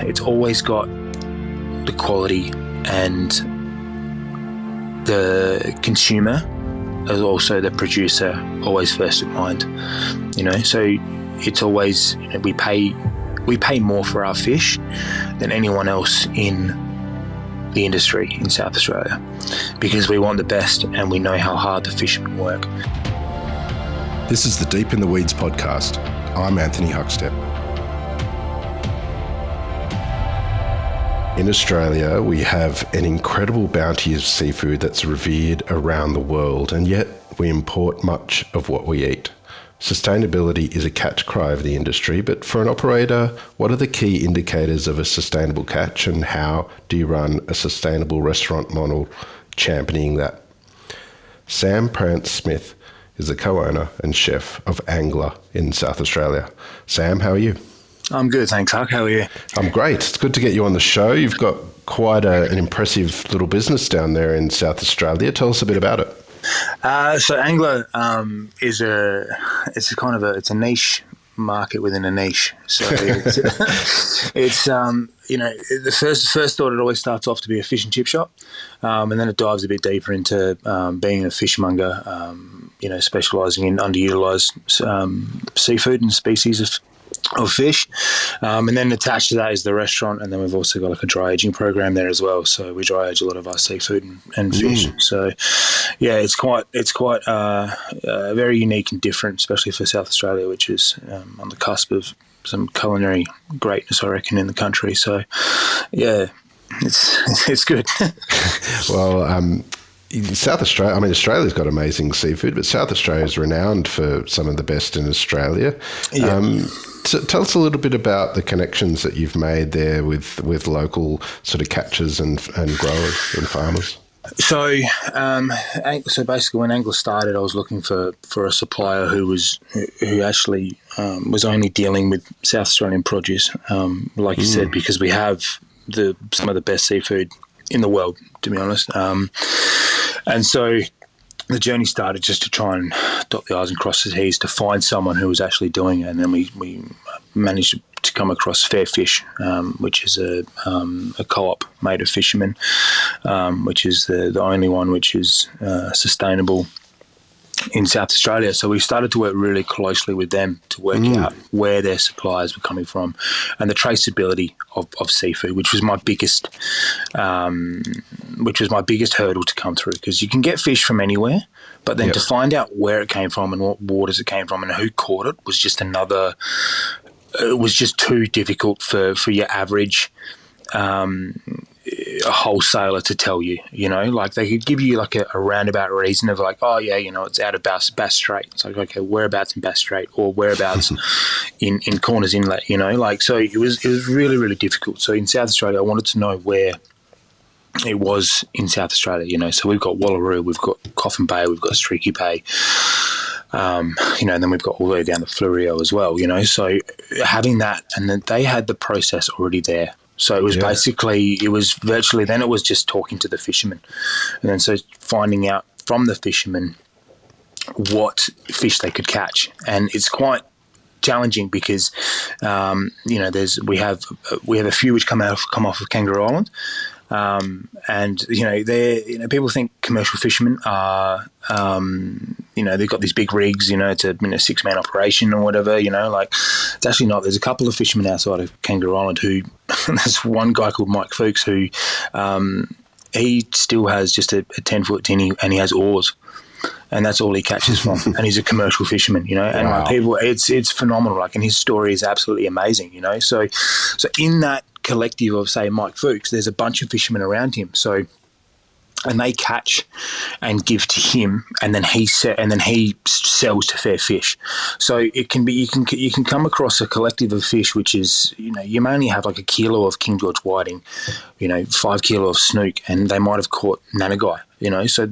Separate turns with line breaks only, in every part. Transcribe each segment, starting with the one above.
It's always got the quality and the consumer, as also the producer, always first in mind. So it's always, we pay more for our fish than anyone else in the industry in South Australia, because we want the best and we know how hard the fishermen work.
This is the Deep in the Weeds podcast. I'm Anthony Huckstep. In Australia, we have an incredible bounty of seafood that's revered around the world, and yet we import much of what we eat. Sustainability is a catch cry of the industry, but for an operator, what are the key indicators of a sustainable catch, and how do you run a sustainable restaurant model championing that? Sam Prance-Smith is the co-owner and chef of Angler in South Australia. Sam, how are you?
I'm good, thanks, Huck. How are you?
I'm great. It's good to get you on the show. You've got quite an impressive little business down there in South Australia. Tell us a bit about it.
So Angler is it's a niche market within a niche. So it's the first thought, it always starts off to be a fish and chip shop, and then it dives a bit deeper into being a fishmonger, specialising in underutilised seafood and species of fish, and then attached to that is the restaurant, and then we've also got like a dry aging program there as well. So we dry age a lot of our seafood and fish. So yeah, it's quite very unique and different, especially for South Australia, which is on the cusp of some culinary greatness, I reckon, in the country. So yeah, it's good.
Well, South Australia, Australia's got amazing seafood, but South Australia is renowned for some of the best in Australia. Yeah. Tell us a little bit about the connections that you've made there with local sort of catchers and growers and farmers.
So basically, when Angler started, I was looking for a supplier who actually was only dealing with South Australian produce, like you said, because we have some of the best seafood in the world, to be honest. And so the journey started just to try and dot the I's and cross the T's to find someone who was actually doing it. And then we managed to come across Fair Fish, which is a co-op made of fishermen, which is the only one which is sustainable in South Australia. So we started to work really closely with them to work out where their suppliers were coming from, and the traceability of seafood, which was my biggest hurdle to come through, because you can get fish from anywhere, but then to find out where it came from and what waters it came from and who caught it was just it was just too difficult for your average a wholesaler to tell you. Like they could give you like a roundabout reason of like, oh yeah, it's out of Bass Strait. It's like, okay, whereabouts in Bass Strait, or whereabouts in Corners Inlet, so it was really, really difficult. So in South Australia, I wanted to know where it was in South Australia, so we've got Wallaroo, we've got Coffin Bay, we've got Streaky Bay, and then we've got all the way down to Fleurieu as well, so having that, and then they had the process already there. So it was virtually, then it was just talking to the fishermen. And then so finding out from the fishermen what fish they could catch. And it's quite challenging because, we have a few which come off of Kangaroo Island. And people think commercial fishermen are, they've got these big rigs, it's a 6-man operation or whatever, it's actually not. There's a couple of fishermen outside of Kangaroo Island who, there's one guy called Mike Fuchs who, he still has just a 10-foot tinny and he has oars. And that's all he catches from. And he's a commercial fisherman, and wow. People, it's phenomenal. And his story is absolutely amazing, So in that collective of, say, Mike Fuchs, there's a bunch of fishermen around him. So, and they catch and give to him, and then he sells to Fair Fish. So it can be, you can come across a collective of fish, which is, you may only have like a kilo of King George whiting, 5 kilo of snook, and they might have caught nanagai. So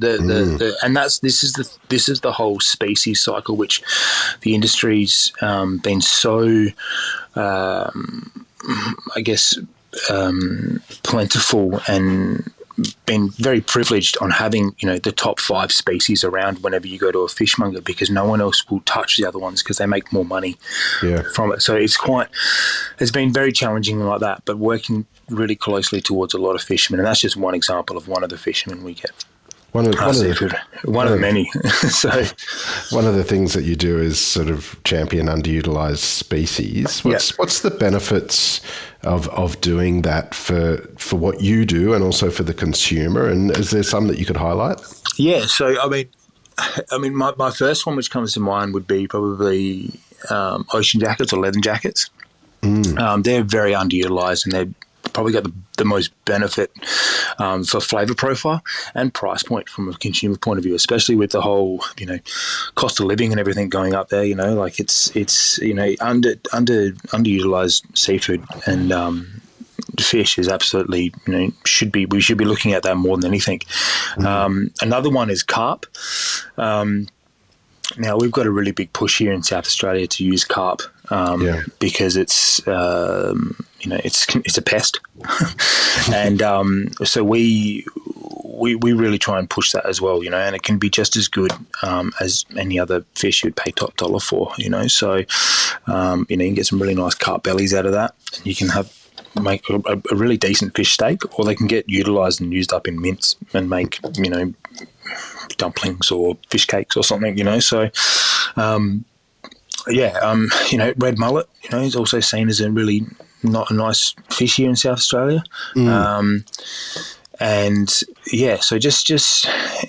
and this is the whole species cycle, which the industry's been so, plentiful and been very privileged on having, the top 5 species around whenever you go to a fishmonger, because no one else will touch the other ones because they make more money from it. So it's been very challenging like that, but working really closely towards a lot of fishermen. And that's just one example of one of the fishermen we get.
One of
many. So,
one of the things that you do is sort of champion underutilized species. What's the benefits of doing that for what you do and also for the consumer? And is there some that you could highlight?
Yeah. So I mean, my first one which comes to mind would be probably ocean jackets or leather jackets. They're very underutilized, and they've probably got the most benefit for flavor profile and price point from a consumer point of view, especially with the whole, cost of living and everything going up there. Like it's underutilized seafood and fish is absolutely, we should be looking at that more than anything. Another one is carp. Now we've got a really big push here in South Australia to use carp because it's it's a pest, and so we really try and push that as well, and it can be just as good as any other fish you'd pay top dollar for, so you can get some really nice carp bellies out of that, and you can make a really decent fish steak, or they can get utilised and used up in mince and make dumplings or fish cakes or something, so red mullet, is also seen as a really not a nice fish here in South Australia. So just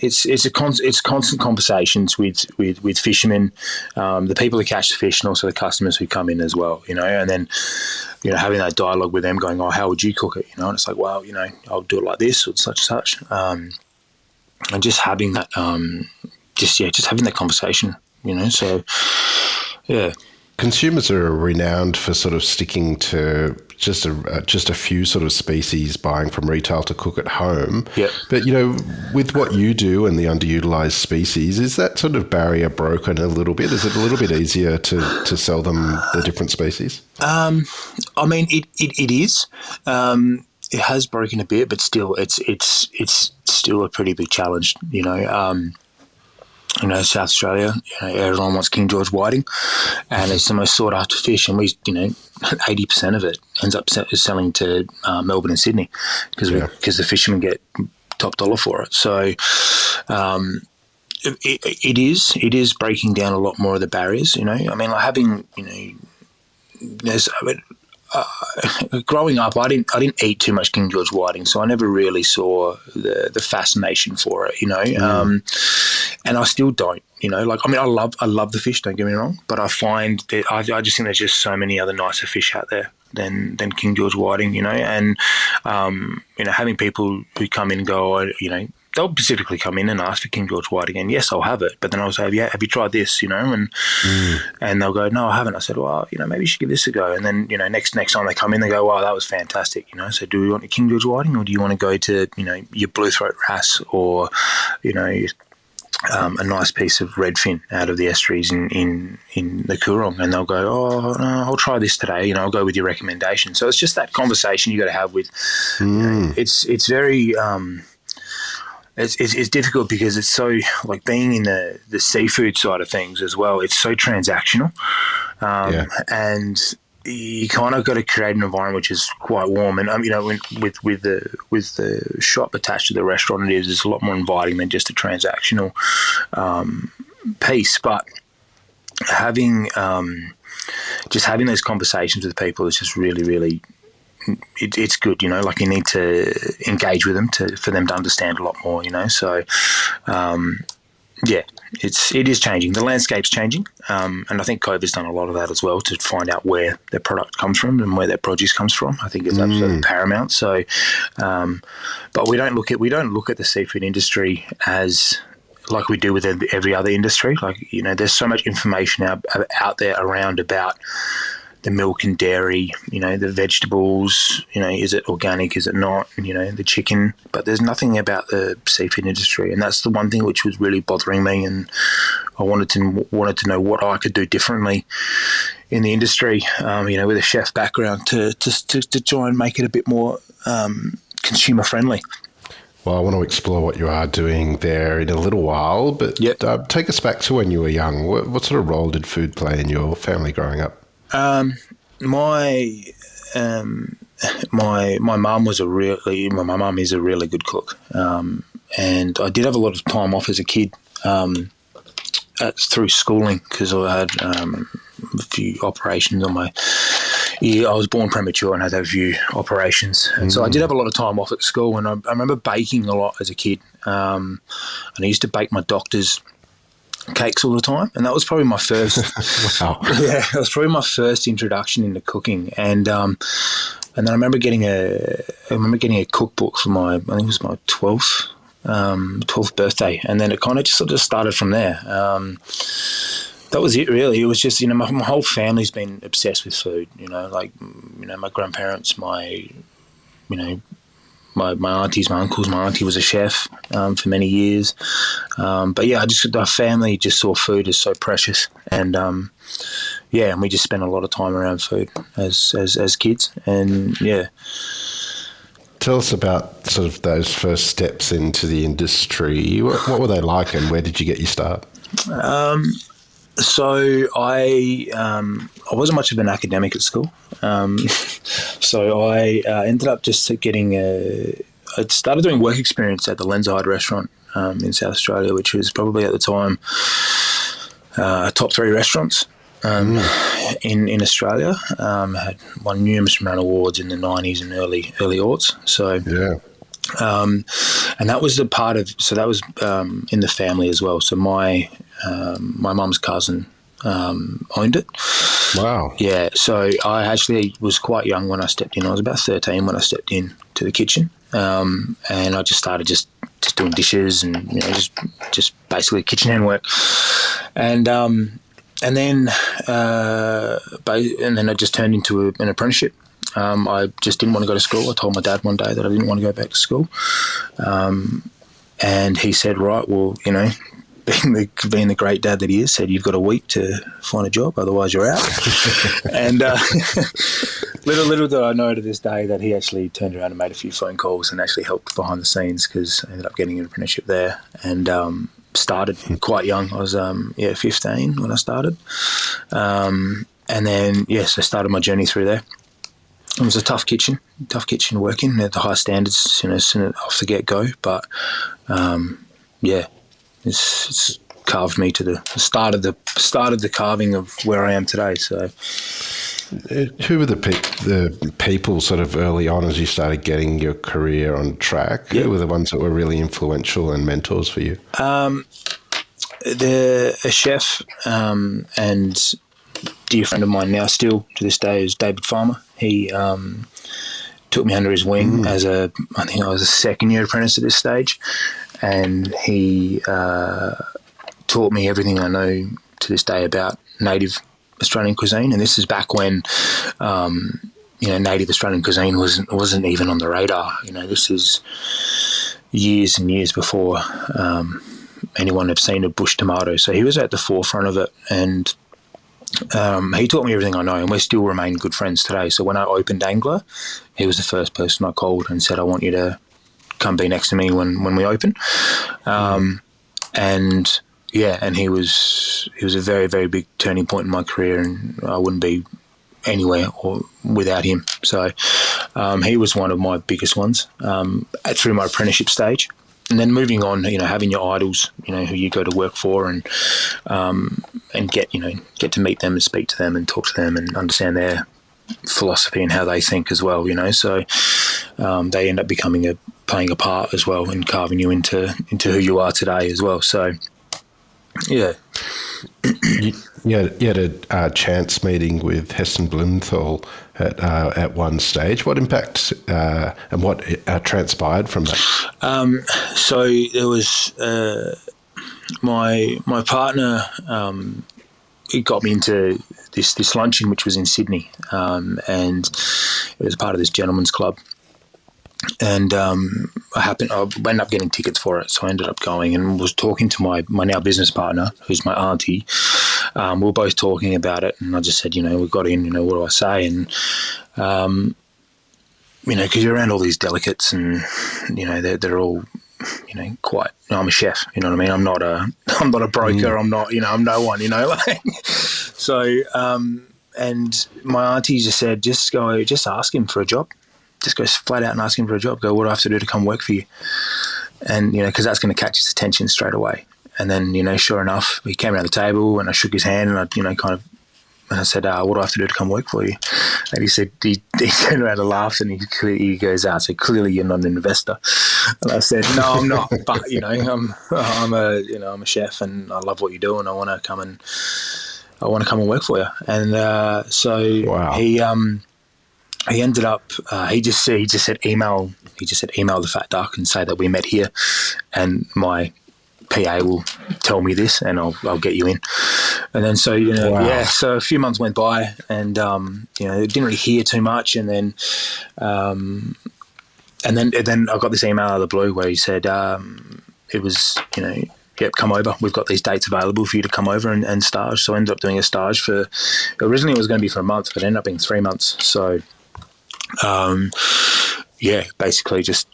it's constant conversations with fishermen, the people who catch the fish, and also the customers who come in as well, and then having that dialogue with them, going, oh, how would you cook it, and it's like, well, I'll do it like this or such and such, and just having that just having that conversation, so yeah.
Consumers are renowned for sort of sticking to just a few sort of species, buying from retail to cook at home.
Yep.
But, with what you do and the underutilized species, is that sort of barrier broken a little bit? Is it a little bit easier to sell them the different species?
I mean, it is. It has broken a bit, but still, it's still a pretty big challenge, South Australia, everyone wants King George whiting, and it's the most sought after fish, and 80% of it ends up selling to Melbourne and Sydney because the fishermen get top dollar for it. So it is breaking down a lot more of the barriers. I mean, like having growing up, I didn't eat too much King George whiting, so I never really saw the fascination for it, and I still don't, Like, I mean, I love the fish. Don't get me wrong, but I find that I just think there's just so many other nicer fish out there than King George whiting, and having people who come in and go, they'll specifically come in and ask for King George whiting, and yes, I'll have it. But then I'll say, yeah, have you tried this? And they'll go, no, I haven't. I said, well, maybe you should give this a go. And then next time they come in, they go, wow, that was fantastic. So do you want a King George whiting, or do you want to go to your blue throat wrasse, or a nice piece of redfin out of the estuaries in the Coorong? And they'll go, oh, no, I'll try this today. I'll go with your recommendation. So it's just that conversation you got to have with. It's very. It's difficult because it's so, like, being in the seafood side of things as well, it's so transactional, and you kind of got to create an environment which is quite warm. And with the shop attached to the restaurant, it's a lot more inviting than just a transactional piece. But having those conversations with people is just really, really. It's good, like you need to engage with them for them to understand a lot more, So, it is changing. The landscape's changing, and I think COVID's done a lot of that as well to find out where their product comes from and where their produce comes from. I think it's absolutely paramount. So, but we don't look at the seafood industry as like we do with every other industry. Like, there's so much information out there around about the milk and dairy, the vegetables, is it organic, is it not, the chicken, but there's nothing about the seafood industry. And that's the one thing which was really bothering me. And I wanted to know what I could do differently in the industry, with a chef background to try and make it a bit more consumer friendly.
Well, I want to explore what you are doing there in a little while, but
Yep.
take us back to when you were young. What sort of role did food play in your family growing up?
My my mum was my mum is a really good cook, and I did have a lot of time off as a kid through schooling because I had a few operations on my ear. I was born premature and had to have a few operations, and so I did have a lot of time off at school. And I remember baking a lot as a kid, and I used to bake my doctor's cakes all the time, and that was probably my first.
Wow.
Yeah, that was probably my first introduction into cooking, and then I remember getting a cookbook for I think it was my 12th birthday, and then it kind of just sort of started from there. That was it, really. It was just, my whole family's been obsessed with food. My grandparents, my aunties, my uncles. My auntie was a chef for many years. But yeah, our family just saw food as so precious, and and we just spent a lot of time around food as kids, and yeah.
Tell us about sort of those first steps into the industry. What were they like, and where did you get your start?
So I wasn't much of an academic at school. So I ended up just getting I started doing work experience at the Lenside restaurant in South Australia, which was probably at the time top 3 restaurants in Australia. Had won numerous amount of awards in the 90s and early aughts. So
Yeah.
and that was that was in the family as well. So my mum's cousin owned it.
Wow.
Yeah, so I actually was quite young when I stepped in. I was about 13 when I stepped in to the kitchen, and I just started just doing dishes and just basically kitchen hand work, and then I just turned into an apprenticeship. I just didn't want to go to school. I told my dad one day that I didn't want to go back to school, and he said, "Right, well, being the great dad that he is, said you've got a week to find a job, otherwise you're out." And little did I know to this day that he actually turned around and made a few phone calls and actually helped behind the scenes, because I ended up getting an apprenticeship there and started quite young. I was 15 when I started, and then I started my journey through there. It was a tough kitchen to work in at the high standards, off the get go, but it's carved me to the start of the carving of where I am today. So,
who were the people sort of early on as you started getting your career on track?
Yeah.
Who were the ones that were really influential and mentors for you?
A chef and dear friend of mine now, still to this day, is David Farmer. He took me under his wing I think I was a second-year apprentice at this stage, and he taught me everything I know to this day about native Australian cuisine. And this is back when native Australian cuisine wasn't even on the radar. This is years and years before anyone had seen a bush tomato. So he was at the forefront of it, and he taught me everything I know, and we still remain good friends today. So when I opened Angler, he was the first person I called and said, "I want you to come be next to me when we open." And he was a very, very big turning point in my career, and I wouldn't be anywhere without him. So he was one of my biggest ones through my apprenticeship stage. And then moving on, having your idols, who you go to work for, and get to meet them and speak to them and talk to them and understand their philosophy and how they think as well. So they end up playing a part as well in carving you into who you are today as well. So yeah.
You had a chance meeting with Heston Blumenthal at one stage. What impact and what transpired from that?
So there was my partner. It got me into this luncheon, which was in Sydney, and it was part of this gentleman's club. And I ended up getting tickets for it, so I ended up going and was talking to my now business partner, who's my auntie. We were both talking about it, and I just said, we got in, what do I say? And because you're around all these delegates, and they're all quite. I'm a chef. You know what I mean. I'm not a broker. I'm not. I'm no one. Like so. And my auntie just said, just ask him for a job. Just go flat out and ask him for a job. Go, what do I have to do to come work for you? And because that's going to catch his attention straight away. And then sure enough, he came around the table and I shook his hand and I and I said, what do I have to do to come work for you? And he said, he turned around and laughed, and he goes, so clearly you're not an investor. And I said, no, I'm not. But I'm a chef, and I love what you do, and I want to come and work for you. And so
wow.
He ended up. He just said email the Fat Duck and say that we met here, and my PA will tell me this, and I'll get you in. And then so
wow.
so a few months went by, and didn't really hear too much, and then I got this email out of the blue where he said it was yep, come over. We've got these dates available for you to come over and stage. So I ended up doing a stage for. Originally it was going to be for a month, but it ended up being 3 months. So basically just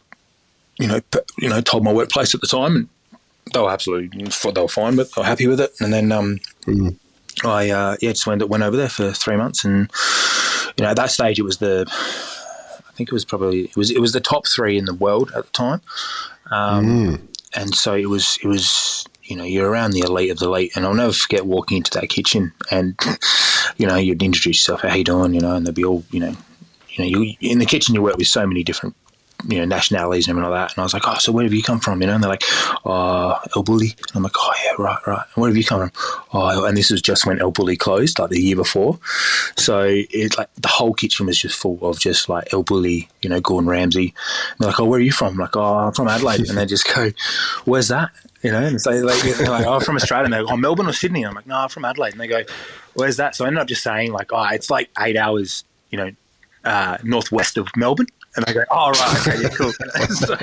told my workplace at the time, and they were fine with it. They were happy with it. And then I just went over there for 3 months, and at that stage it was the top 3 in the world at the time. And so it was you're around the elite of the elite. And I'll never forget walking into that kitchen, and you'd introduce yourself, how you doing, and they'd be all you in the kitchen. You work with so many different nationalities and everything like that. And I was like, oh, so where have you come from? And they're like, El Bulli. And I'm like, oh yeah, right. And where have you come from? Oh, and this was just when El Bulli closed, like the year before. So it's like the whole kitchen was just full of just like El Bulli, Gordon Ramsay. And they're like, oh, where are you from? I'm like, oh, I'm from Adelaide. And they just go, where's that? And so they're like, oh, I'm from Australia. And they go, oh, Melbourne or Sydney? And I'm like, no, I'm from Adelaide. And they go, where's that? So I ended up just saying like, oh, it's like 8 hours, northwest of Melbourne. And I go, oh, right, okay, yeah, cool. So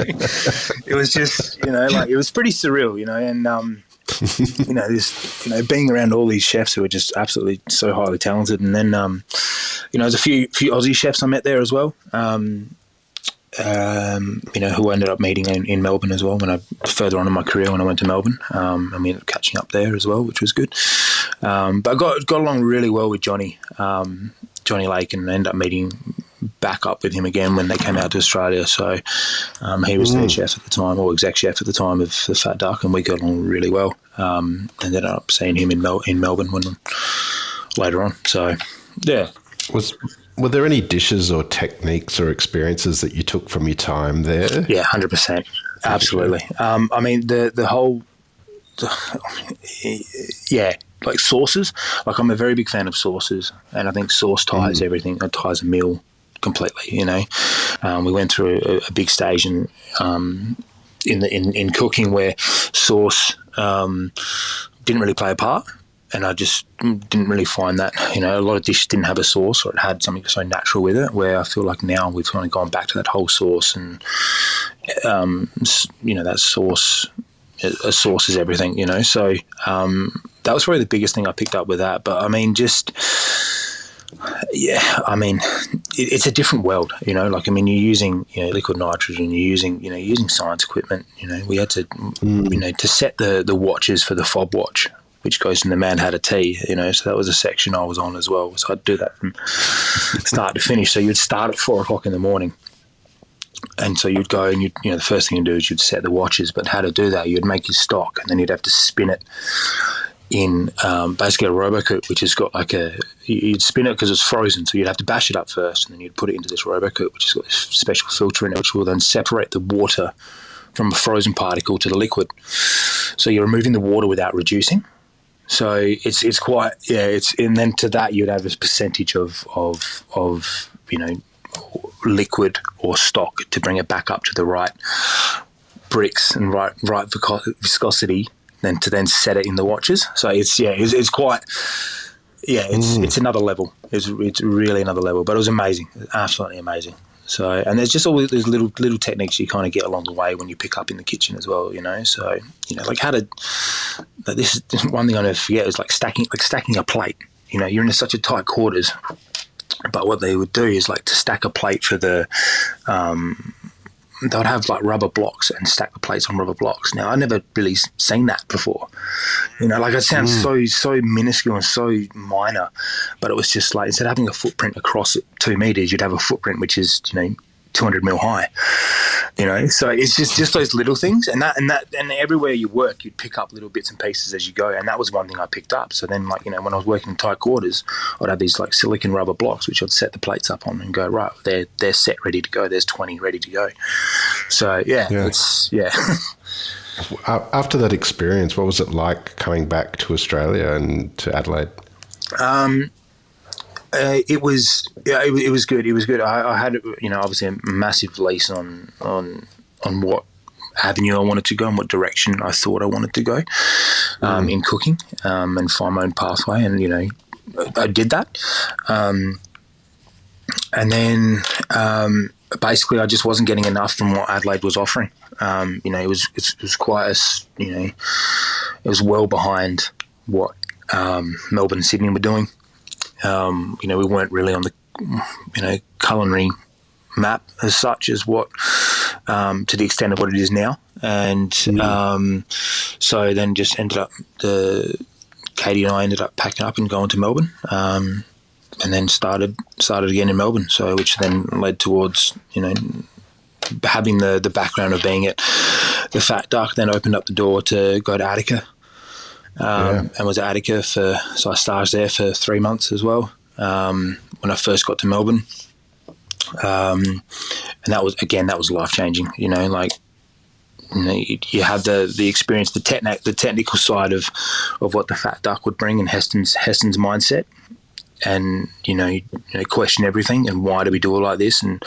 it was just, it was pretty surreal, and, being around all these chefs who are just absolutely so highly talented. And then, there's a few Aussie chefs I met there as well, who I ended up meeting in Melbourne as well when I further on in my career when I went to Melbourne. And we ended up catching up there as well, which was good. But I got along really well with Johnny Lake, and ended up meeting back up with him again when they came out to Australia. So he was the chef at the time, or exec chef at the time of the Fat Duck, and we got along really well. Ended up seeing him in Melbourne later on. So, yeah.
Were there any dishes or techniques or experiences that you took from your time there?
Yeah, 100%. Absolutely. I mean, the whole... like sauces. Like I'm a very big fan of sauces, and I think sauce ties everything. It ties a meal completely. We went through a big stage in cooking where sauce didn't really play a part, and I just didn't really find that. A lot of dishes didn't have a sauce, or it had something so natural with it. Where I feel like now we've kind of gone back to that whole sauce, and that sauce. A sauce is everything, so that was probably the biggest thing I picked up with that. But I mean, it's a different world, like, I mean, you're using, liquid nitrogen, you're using science equipment, we had to, to set the watches for the fob watch, which goes in the Mad Hatter tea, so that was a section I was on as well. So I'd do that from start to finish. So you'd start at 4 o'clock in the morning. And so you'd go and the first thing you'd do is you'd set the watches, but how to do that, you'd make your stock, and then you'd have to spin it in basically a RoboCoop, which has got you'd spin it because it's frozen, so you'd have to bash it up first, and then you'd put it into this RoboCoop, which has got this special filter in it, which will then separate the water from a frozen particle to the liquid. So you're removing the water without reducing. So it's quite, and then to that you'd have a percentage of liquid or stock to bring it back up to the right bricks and right viscosity, then to set it in the watches. So it's quite it's another level. It's really another level, but it was amazing. It was absolutely amazing. So, and there's just all these little techniques you kind of get along the way when you pick up in the kitchen as well, So, like this is one thing I never forget is like stacking a plate. You're in such a tight quarters. But what they would do is like to stack a plate for the they would have like rubber blocks and stack the plates on rubber blocks. Now, I never really seen that before. Like it sounds so minuscule and so minor, but it was just like, instead of having a footprint across 2 meters, you'd have a footprint which is 200 mil high. So it's just those little things, and everywhere you work, you'd pick up little bits and pieces as you go, and that was one thing I picked up. So then, when I was working in tight quarters, I'd have these like silicon rubber blocks which I'd set the plates up on and go, right, they're set, ready to go. There's 20 ready to go. So it's.
After that experience, what was it like coming back to Australia and to Adelaide?
It was good. It was good. I had obviously a massive lease on what avenue I wanted to go and what direction I thought I wanted to go in cooking and find my own pathway, and I did that. And then basically I just wasn't getting enough from what Adelaide was offering. It was quite it was well behind what Melbourne and Sydney were doing. We weren't really on the culinary map as such as what to the extent of what it is now, and so then just ended up Katie and I ended up packing up and going to Melbourne, and then started again in Melbourne. So which then led towards having the background of being at the Fat Duck, then opened up the door to go to Attica. And was at Attica so I staged there for 3 months as well when I first got to Melbourne, and that was life changing. You have the experience, the technical side of what the Fat Duck would bring, and Heston's mindset, and you question everything and why do we do it like this, and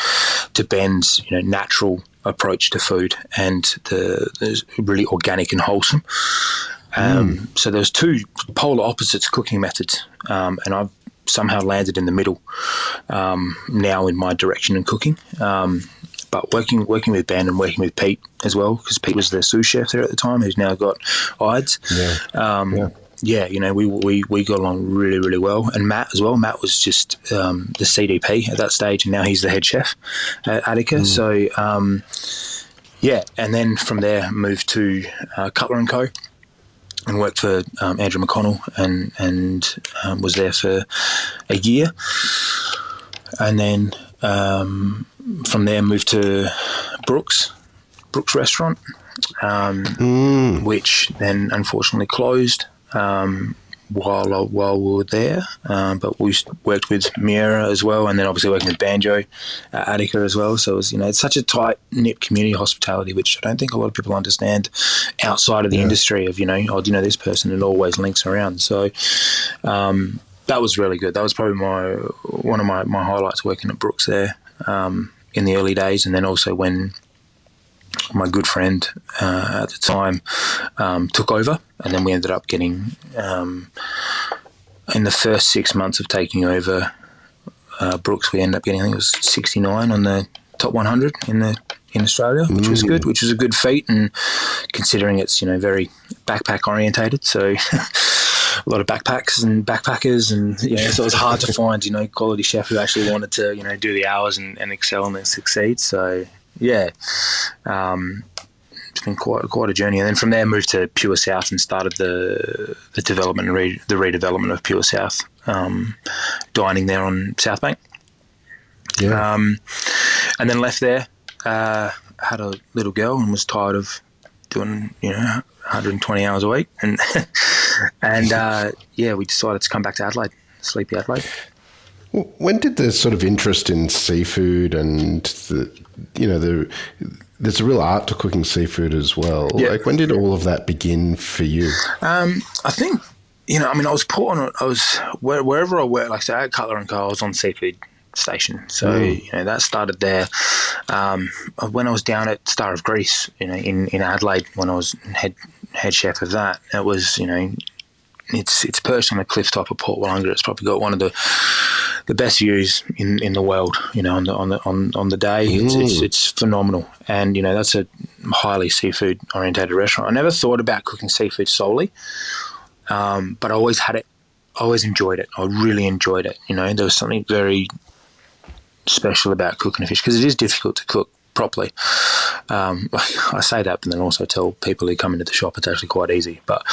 to Ben's natural approach to food and the really organic and wholesome. So there's two polar opposites cooking methods, and I've somehow landed in the middle now in my direction in cooking. But working with Ben and working with Pete as well, because Pete was the sous chef there at the time, who's now got IDES. We got along really, really well. And Matt as well. Matt was just the CDP at that stage, and now he's the head chef at Attica. So, and then from there moved to Cutler & Co. and worked for Andrew McConnell and was there for a year. And then from there moved to Brooks Restaurant, which then unfortunately closed while we were there. But we worked with Miera as well, and then obviously working with Banjo at Attica as well. So it was, it's such a tight-knit community hospitality, which I don't think a lot of people understand outside of the industry of, do you know this person? It always links around. So that was really good. That was probably one of my highlights, working at Brooks there in the early days, and then also when my good friend at the time took over, and then we ended up getting in the first 6 months of taking over Brooks, we ended up getting, I think it was 69 on the top 100 in Australia, which was good, which was a good feat, and considering it's very backpack orientated, so a lot of backpackers, and so it was hard to find quality chef who actually wanted to do the hours and excel and succeed. So it's been quite a journey. And then from there moved to Pure South and started the development and the redevelopment of Pure South, dining there on South Bank. And then left there, had a little girl and was tired of doing 120 hours a week, and we decided to come back to Adelaide, sleepy Adelaide.
When did the sort of interest in seafood and there's a real art to cooking seafood as well. Yeah. Like, when did all of that begin for you?
I think, I was put on, wherever I worked, like I said, at Cutler & Co, I was on seafood station. So, that started there. When I was down at Star of Greece, in Adelaide, when I was head chef of that, it was, it's perched on the cliff top of Port Wollonga. It's probably got one of the best views in the world. On the day, it's phenomenal, and that's a highly seafood orientated restaurant. I never thought about cooking seafood solely, but I always had it. I always enjoyed it. I really enjoyed it. There was something very special about cooking a fish, because it is difficult to cook properly. I say that, but then also tell people who come into the shop it's actually quite easy. But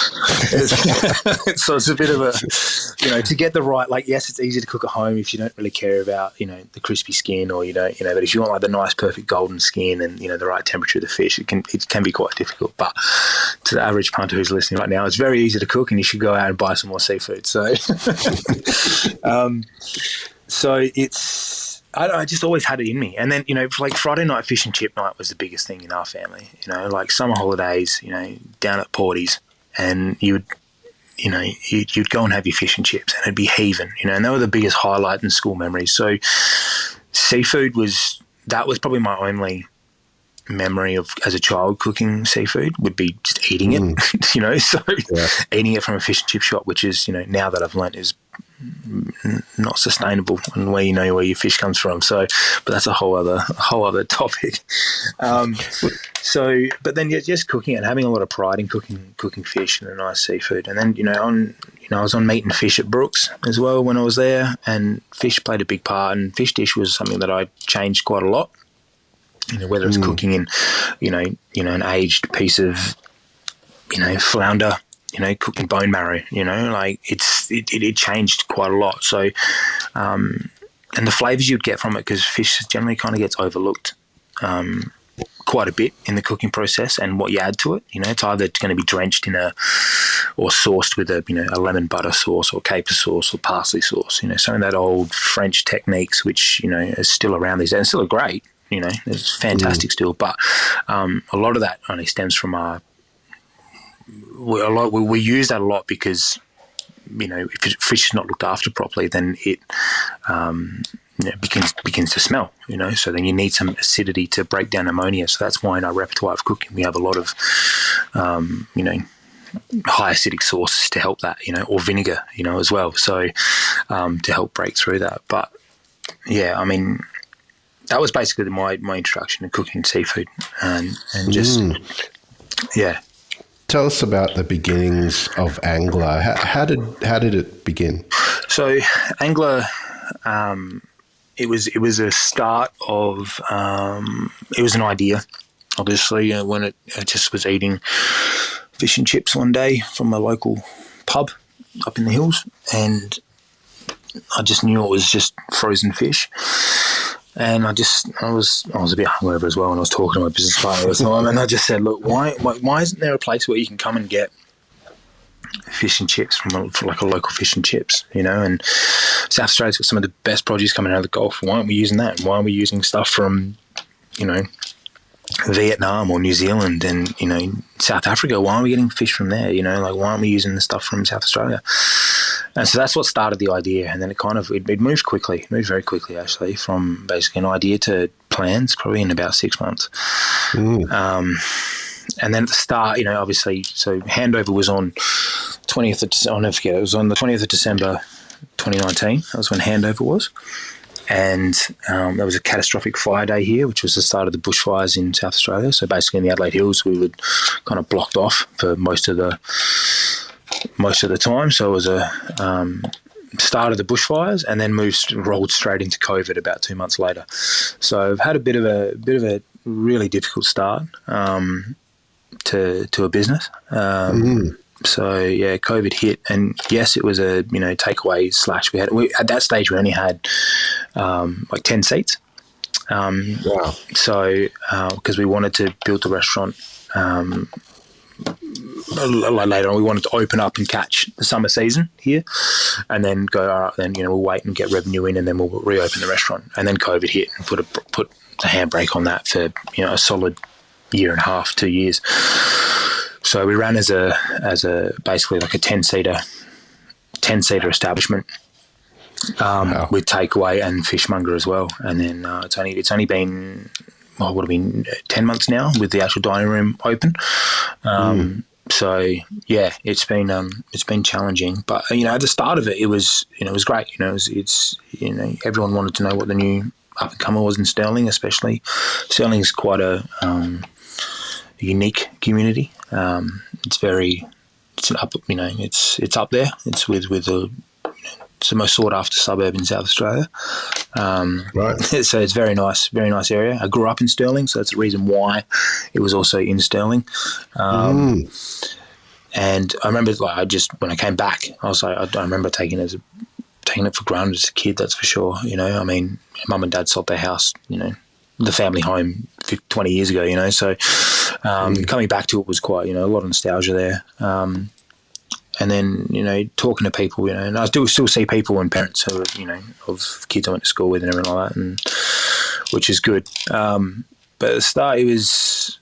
so it's a bit of a, to get the right, like, yes, it's easy to cook at home if you don't really care about, the crispy skin, or but if you want like the nice, perfect golden skin and, the right temperature of the fish, it can be quite difficult. But to the average punter who's listening right now, it's very easy to cook, and you should go out and buy some more seafood. So, so it's, I just always had it in me. And then, like Friday night fish and chip night was the biggest thing in our family, like summer holidays, down at Porty's, and you'd go and have your fish and chips, and it'd be heaving, and they were the biggest highlight in school memories. So seafood was probably my only memory of as a child cooking seafood, would be just eating it, so eating it from a fish and chip shop, which is, now that I've learnt is not sustainable, and where where your fish comes from. So, but that's a whole other topic. But then just cooking it and having a lot of pride in cooking fish and a nice seafood. And then I was on meat and fish at Brooks as well when I was there, and fish played a big part. And fish dish was something that I changed quite a lot. Whether it's cooking in, an aged piece of, flounder, cooking bone marrow, like it changed quite a lot. So, and the flavors you'd get from it, because fish generally kind of gets overlooked quite a bit in the cooking process, and what you add to it, it's either going to be drenched in or sauced with a lemon butter sauce or caper sauce or parsley sauce, some of that old French techniques, which, is still around these days and still are great, it's fantastic still. But a lot of that only stems from we use that a lot because, if fish is not looked after properly, then it begins to smell, so then you need some acidity to break down ammonia. So that's why in our repertoire of cooking we have a lot of, high acidic sauces to help that, or vinegar, as well. So to help break through that. But yeah, I mean, that was basically my introduction to cooking seafood, and just, yeah.
Tell us about the beginnings of Angler. How did it begin?
So Angler, it was a start of, it was an idea, obviously, when I just was eating fish and chips one day from a local pub up in the hills, and I just knew it was just frozen fish. And I was a bit hungover as well, and I was talking to my business partner at the time, and I just said, look, why isn't there a place where you can come and get fish and chips from like a local fish and chips, and South Australia's got some of the best produce coming out of the Gulf. Why aren't we using that? Why aren't we using stuff from, Vietnam or New Zealand and, South Africa? Why aren't we getting fish from there? Like, why aren't we using the stuff from South Australia? And so that's what started the idea. And then it moved quickly. It moved very quickly, actually, from basically an idea to plans, probably in about 6 months. And then at the start, obviously, so handover was on 20th of December. I'll never forget. It was on the 20th of December, 2019. That was when handover was. And there was a catastrophic fire day here, which was the start of the bushfires in South Australia. So basically in the Adelaide Hills, we were kind of blocked off for most of the time. So it was a start of the bushfires, and then rolled straight into COVID about 2 months later. So I've had a bit of a really difficult start to a business. So yeah, COVID hit, and yes, it was a takeaway / we at that stage we only had like 10 seats.
Wow!
So because we wanted to build the restaurant. Later on, we wanted to open up and catch the summer season here, and then go, all right, then we'll wait and get revenue in, and then we'll reopen the restaurant. And then COVID hit and put a handbrake on that for a solid year and a half, 2 years. So we ran as a basically like a 10-seater establishment
Wow.
with takeaway and fishmonger as well. And then it's only been would have been 10 months now with the actual dining room open. So yeah, it's been challenging, but at the start of it, it was great. It's everyone wanted to know what the new up and comer was in Stirling, especially. Stirling is quite a unique community. It's up there. It's with it's the most sought after suburb in South Australia.
Right.
So it's very nice area. I grew up in Stirling, so that's the reason why it was also in Stirling. And I remember, when I came back, I was like, I remember taking it for granted as a kid. That's for sure. I mean, mum and dad sold their house, the family home 20 years ago. So coming back to it was quite, a lot of nostalgia there. And then, talking to people, and I do still see people and parents who are, of kids I went to school with and everything like that, and which is good. But at the start, it was,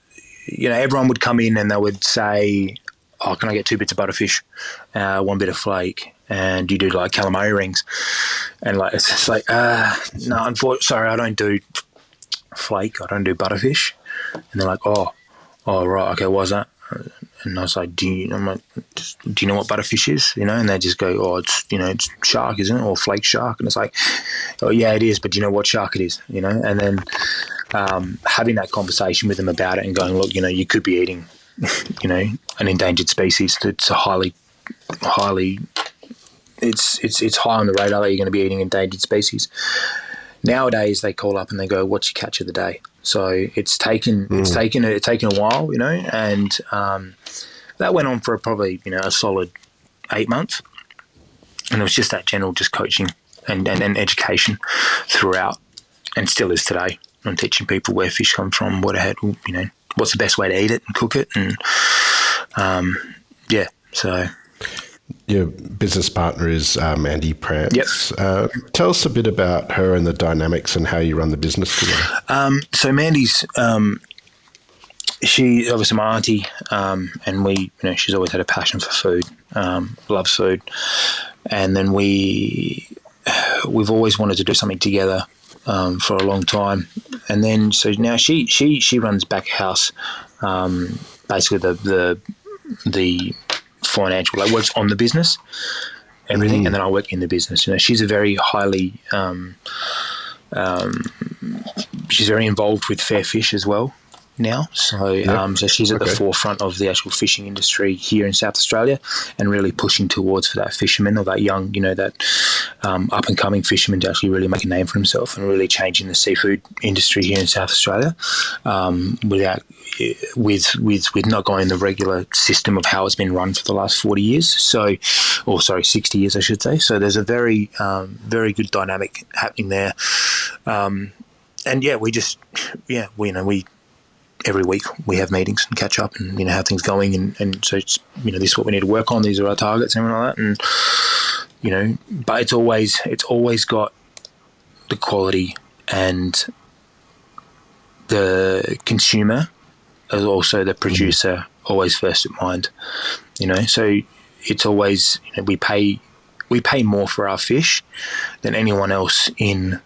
everyone would come in and they would say, "Oh, can I get 2 bits of butterfish, 1 bit of flake, and you do like calamari rings?" And it's just like, no, unfortunately, sorry, I don't do flake. I don't do butterfish. And they're like, oh, right, okay, why's that? And I was like, do you know what butterfish is? And they just go, oh, it's shark, isn't it? Or flake shark. And it's like, oh, yeah, it is, but do you know what shark it is? And then having that conversation with them about it and going, look, you could be eating, an endangered species that's a highly, it's high on the radar that you're going to be eating endangered species. Nowadays, they call up and they go, "What's your catch of the day?" So it's taken a while, and that went on for probably a solid 8 months, and it was just that general just coaching and education throughout, and still is today. I'm teaching people where fish come from, what's the best way to eat it and cook it, and so.
Your business partner is Mandy Prance.
Yep.
Tell us a bit about her and the dynamics and how you run the business together.
So Mandy's, she's obviously my auntie, and she's always had a passion for food, loves food, and then we've always wanted to do something together for a long time, and then so now she runs back house, basically the financial, works on the business, everything, and then I work in the business. She's a very highly, she's very involved with fair fish as well now. So, so she's at the forefront of the actual fishing industry here in South Australia, and really pushing towards for that fisherman, or that young, that up and coming fisherman, to actually really make a name for himself and really changing the seafood industry here in South Australia, with not going the regular system of how it's been run for the last 40 years. 60 years, I should say. So there's a very, very good dynamic happening there. We every week we have meetings and catch up and how things going, and so it's, this is what we need to work on, these are our targets and everything like that, and but it's always got the quality and the consumer as also the producer always first in mind, so it's always, we pay more for our fish than anyone else in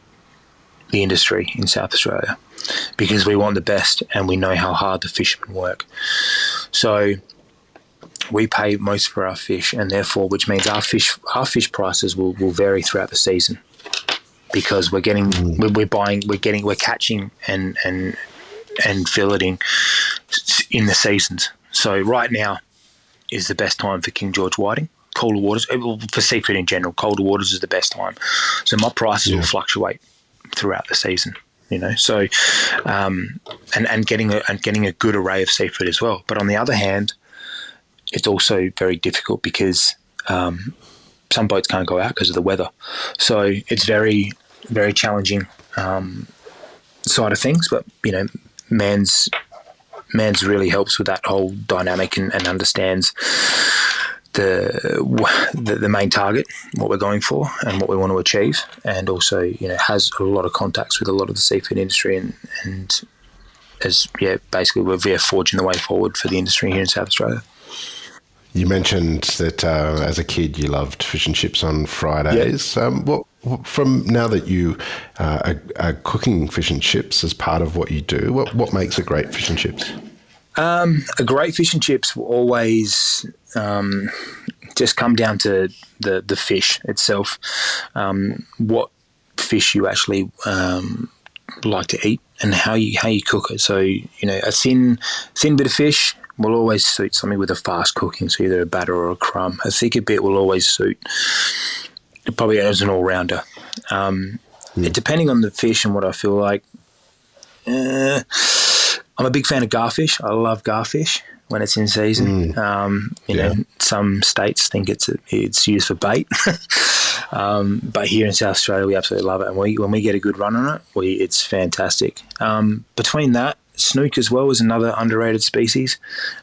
the industry in South Australia, because we want the best and we know how hard the fishermen work. So we pay most for our fish, and therefore, which means our fish prices will vary throughout the season, because we're catching and filleting in the seasons. So right now is the best time for King George whiting. Colder waters, for seafood in general, colder waters is the best time. So my prices will fluctuate throughout the season, So, and getting a good array of seafood as well. But on the other hand, it's also very difficult because some boats can't go out because of the weather. So it's very, very challenging side of things. But Man's really helps with that whole dynamic and understands the main target, what we're going for and what we want to achieve, and also has a lot of contacts with a lot of the seafood industry, and basically we're forging the way forward for the industry here in South Australia.
You mentioned that as a kid you loved fish and chips on Fridays. What from now that you are cooking fish and chips as part of what you do, what makes a great fish and chips?
A great fish and chips will always just come down to the fish itself, what fish you actually like to eat and how you cook it. So a thin bit of fish will always suit something with a fast cooking, so either a batter or a crumb. A thicker bit will always suit probably as an all-rounder. Depending on the fish and what I feel like. I'm a big fan of garfish. I love garfish when it's in season. You know, some states think it's used for bait, but here in South Australia we absolutely love it. And when we get a good run on it, it's fantastic. Between that, snook as well is another underrated species.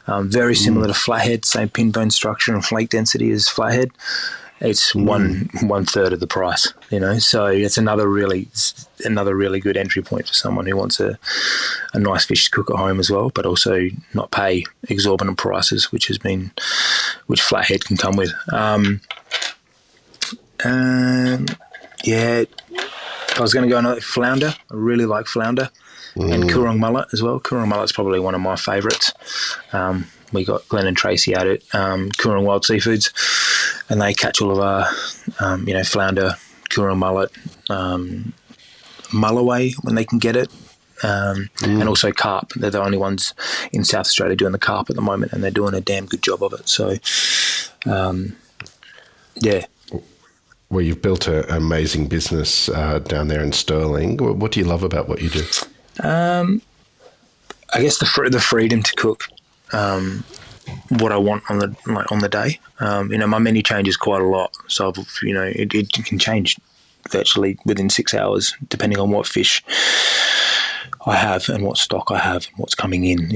Very similar to flathead, same pin bone structure and flake density as flathead. It's one third of the price, you know. So it's another really good entry point for someone who wants a nice fish to cook at home as well, but also not pay exorbitant prices, which flathead can come with. If I was going to go another flounder, I really like flounder, and Coorong mullet as well. Coorong mullet's probably one of my favourites. We got Glenn and Tracy out at Coorong Wild Seafoods, and they catch all of our, flounder, Coorong mullet, mulloway when they can get it, and also carp. They're the only ones in South Australia doing the carp at the moment, and they're doing a damn good job of it. So, yeah.
Well, you've built an amazing business down there in Stirling. What do you love about what you do?
I guess the freedom to cook what I want on the day. My menu changes quite a lot, so it can change virtually within 6 hours depending on what fish I have and what stock I have and what's coming in.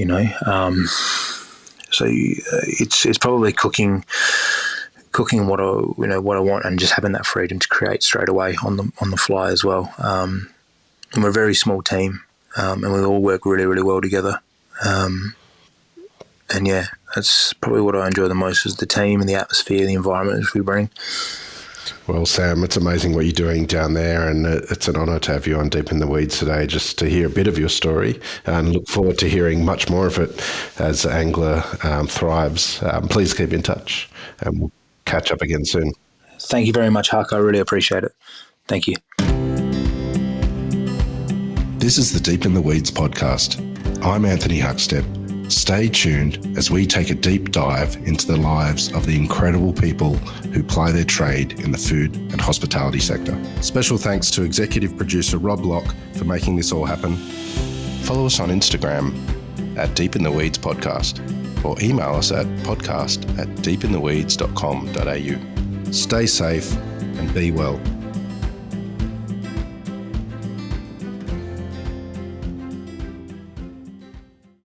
So it's probably cooking what I want and just having that freedom to create straight away on the fly as well. And we're a very small team, and we all work really, really well together. And yeah, that's probably what I enjoy the most is the team and the atmosphere, the environment which we bring.
Well, Sam, it's amazing what you're doing down there, and it's an honour to have you on Deep in the Weeds today just to hear a bit of your story, and look forward to hearing much more of it as Angler thrives. Please keep in touch, and we'll catch up again soon.
Thank you very much, Huck. I really appreciate it. Thank you.
This is the Deep in the Weeds podcast. I'm Anthony Huckstep. Stay tuned as we take a deep dive into the lives of the incredible people who ply their trade in the food and hospitality sector. Special thanks to executive producer Rob Locke for making this all happen. Follow us on Instagram at Deep in the Weeds Podcast, or email us at podcast@deepintheweeds.com.au. Stay safe and be well.